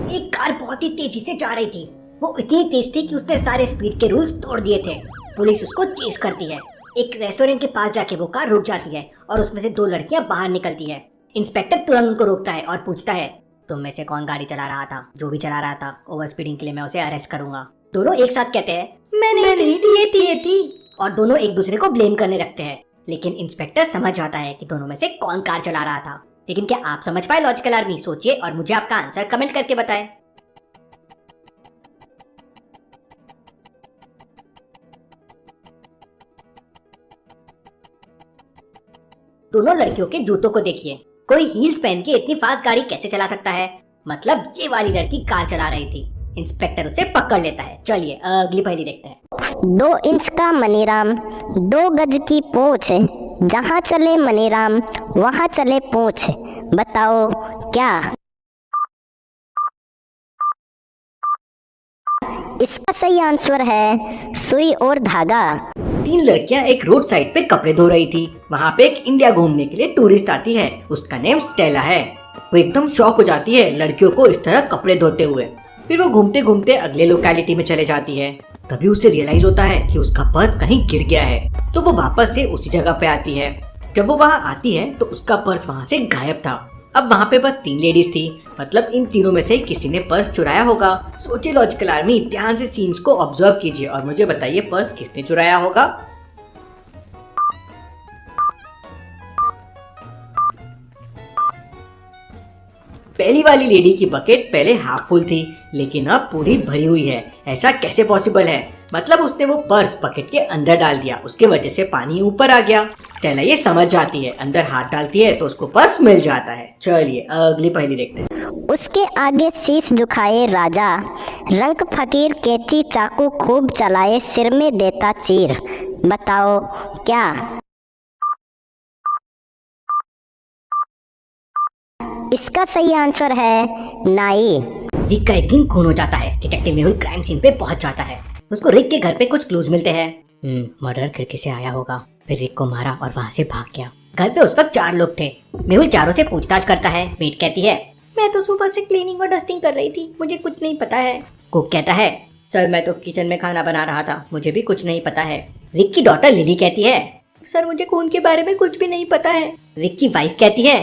एक कार बहुत ही तेजी से जा रही थी। वो इतनी तेज थी कि उसने सारे स्पीड के रूल्स तोड़ दिए थे। पुलिस उसको चेस करती है। एक रेस्टोरेंट के पास जाके वो कार रुक जाती है और उसमें से दो लड़कियां बाहर निकलती है। इंस्पेक्टर तुरंत उनको रोकता है और पूछता है, तुम में से कौन गाड़ी चला रहा था? जो भी चला रहा था ओवर स्पीडिंग के लिए मैं उसे अरेस्ट करूंगा। दोनों एक साथ कहते हैं, मैं नहीं थी, ये थी। और दोनों एक दूसरे को ब्लेम करने लगते हैं। लेकिन इंस्पेक्टर समझ जाता है कि दोनों में से कौन कार चला रहा था। लेकिन क्या आप समझ पाए लॉजिकल आर्मी? सोचिए और मुझे आपका आंसर कमेंट करके बताएं। दोनों लड़कियों के जूतों को देखिए। कोई हील्स पहन के इतनी फास्ट गाड़ी कैसे चला सकता है? मतलब ये वाली लड़की कार चला रही थी। इंस्पेक्टर उसे पकड़ लेता है। चलिए अगली पहेली देखते हैं। 2 इंच का मनीराम, 2 गज की पूंछ, जहाँ चले मनीराम वहाँ चले पूंछ, बताओ क्या? इसका सही आंसर है सुई और धागा। 3 लड़कियां एक रोड साइड पे कपड़े धो रही थी। वहाँ पे एक इंडिया घूमने के लिए टूरिस्ट आती है। उसका नेम स्टेला है। वो एकदम शॉक हो जाती है लड़कियों को इस तरह कपड़े धोते हुए। फिर वो घूमते घूमते अगले लोकेलिटी में चले जाती है। तभी उसे रियलाइज होता है कि उसका पर्स कहीं गिर गया है। तो वो वापस से उसी जगह पे आती है। जब वो वहाँ आती है तो उसका पर्स वहाँ से गायब था। अब वहाँ पे बस 3 लेडीज थी। मतलब इन तीनों में से किसी ने पर्स चुराया होगा। सोचिए लॉजिकल आर्मी, ध्यान से सीन्स को ऑब्जर्व कीजिए और मुझे बताइए पर्स किसने चुराया होगा। पहली वाली लेडी की बकेट पहले हाफ फुल थी लेकिन अब पूरी भरी हुई है। ऐसा कैसे पॉसिबल है? मतलब उसने वो पर्स बकेट के अंदर डाल दिया, उसके वजह से पानी ऊपर आ गया। स्टेला ये समझ जाती है, अंदर हाथ डालती है तो उसको पर्स मिल जाता है। चलिए अगली पहेली देखते हैं। उसके आगे शीश झुकाए राजा, रंग फकीर कैंची चाकू खूब चलाए, सिर में देता चीर, बताओ क्या? इसका सही आंसर है नाई। रिक का एक दिन खून हो जाता है। डिटेक्टिव मेहुल क्राइम सीन पे पहुंच जाता है। उसको रिक के घर पे कुछ क्लूज मिलते हैं। मर्डर खिड़की से आया होगा, फिर रिक को मारा और वहाँ से भाग गया। घर पे उस वक्त 4 लोग थे। मेहुल चारों से पूछताछ करता है। मेट कहती है, मैं तो सुबह से क्लीनिंग और डस्टिंग कर रही थी, मुझे कुछ नहीं पता है। कुक कहता है, सर मैं तो किचन में खाना बना रहा था, मुझे भी कुछ नहीं पता है। रिक की डॉटर लिली कहती है, सर मुझे खून के बारे में कुछ भी नहीं पता है। रिक की वाइफ कहती है,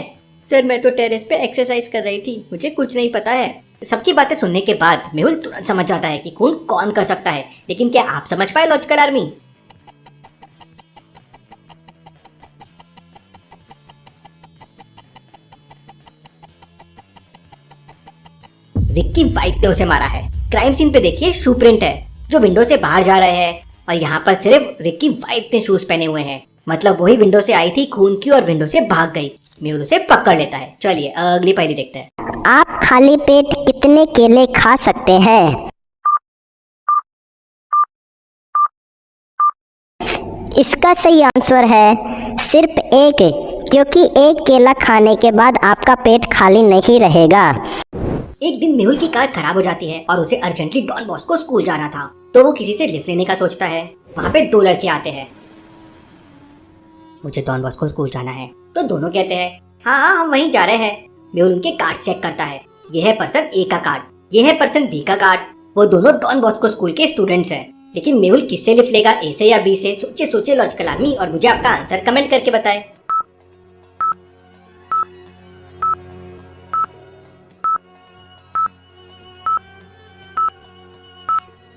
सर मैं तो टेरेस पे एक्सरसाइज कर रही थी, मुझे कुछ नहीं पता है। सबकी बातें सुनने के बाद मेहुल तुरंत समझ जाता है कि खून कौन कर सकता है। लेकिन क्या आप समझ पाए लॉजिकल आर्मी? रिक की वाइफ ने उसे मारा है। क्राइम सीन पे देखिए शू प्रिंट है जो विंडो से बाहर जा रहे हैं और यहाँ पर सिर्फ रिक की वाइफ ने शूज पहने हुए हैं। मतलब वही विंडो से आई थी खून की और विंडो से भाग गई। मेहुल उसे पकड़ लेता है। चलिए अगली पहेली देखते हैं। आप खाली पेट कितने केले खा सकते हैं? इसका सही आंसर है सिर्फ 1, क्योंकि 1 केला खाने के बाद आपका पेट खाली नहीं रहेगा। एक दिन मेहुल की कार खराब हो जाती है और उसे अर्जेंटली डॉन बॉस्को स्कूल जाना था। तो वो किसी से लिफ्ट लेने का सोचता है। वहाँ पे 2 लड़के आते हैं। मुझे डॉन बॉस्को स्कूल जाना है। तो दोनों कहते हैं, हाँ हम वहीं जा रहे हैं। मेहुल उनके कार्ड चेक करता है। ये है पर्सन ए का कार्ड, ये है पर्सन बी का कार्ड। वो दोनों डॉन बॉस्को स्कूल के स्टूडेंट्स हैं। लेकिन मेहुल किससे लिफ्ट लेगा, ए से या बी से? सोचिए लॉजिकल आर्मी और मुझे आपका आंसर कमेंट करके बताएं।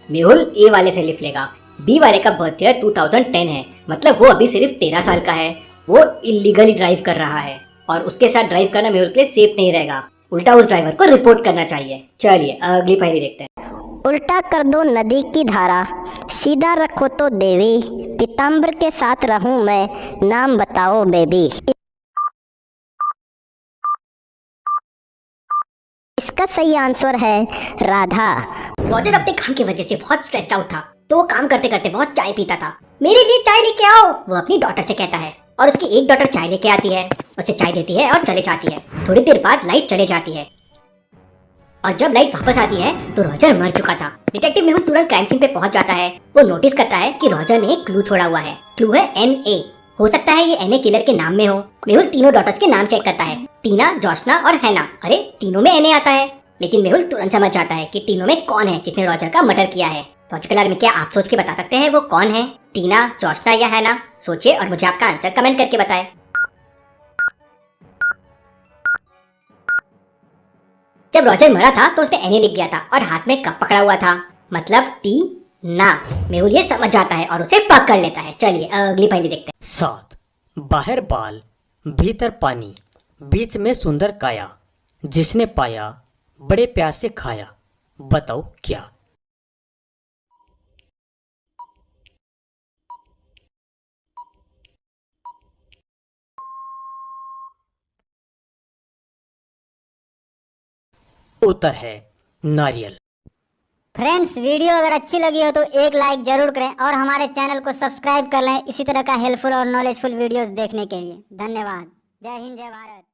मेहुल ए वाले से लिफ्ट लेगा। बी वाले का बर्थ ईयर 2010 है। मतलब वो अभी सिर्फ 13 साल का है। वो इलीगली ड्राइव कर रहा है और उसके साथ ड्राइव करना मेहुल के लिए सेफ नहीं रहेगा। उल्टा उस ड्राइवर को रिपोर्ट करना चाहिए। चलिए अगली पहेली देखते हैं। उल्टा कर दो नदी की धारा, सीधा रखो तो देवी, पीताम्बर के साथ रहूं मैं, नाम बताओ बेबी। इसका सही आंसर है राधा। रॉजर अपने काम की वजह से बहुत स्ट्रेस्ड आउट था। तो वो काम करते करते बहुत चाय पीता था। मेरे लिए चाय लेके आओ, वो अपनी डॉटर से कहता है। और उसकी एक डॉटर चाय लेके आती है, उसे चाय देती है और चले जाती है। थोड़ी देर बाद लाइट चले जाती है और जब लाइट वापस आती है तो रॉजर मर चुका था। डिटेक्टिव मेहुल तुरंत क्राइम सीन पे पहुंच जाता है। वो नोटिस करता है कि रॉजर ने एक क्लू छोड़ा हुआ है। क्लू है NA। हो सकता है ये NA किलर के नाम में हो। मेहुल तीनों डॉटर्स के नाम चेक करता है, टीना, जोशना और हैना। अरे तीनों में NA आता है। लेकिन मेहुल तुरंत समझ जाता है कि तीनों में कौन है जिसने रॉजर का मर्डर किया है। लॉजिकल आर्मी, क्या आप सोच के बता सकते हैं वो कौन है? टीना, जोशना या हैना? सोचिए और मुझे आपका आंसर कमेंट करके बताएं। जब रॉजर मरा था तो उसने एनी लिख दिया था और हाथ में कप पकड़ा हुआ था, मतलब टी ना। मेहुल ये समझ जाता है और उसे पकड़ लेता है। चलिए अगली पहेली देखते हैं। 7। बाहर बाल भीतर पानी, बीच में सुंदर काया, जिसने पाया बड़े प्यार से खाया, बताओ क्या? उत्तर है नारियल। फ्रेंड्स, वीडियो अगर अच्छी लगी हो तो एक लाइक जरूर करें और हमारे चैनल को सब्सक्राइब कर लें इसी तरह का हेल्पफुल और नॉलेजफुल वीडियोस देखने के लिए। धन्यवाद। जय हिंद, जय भारत।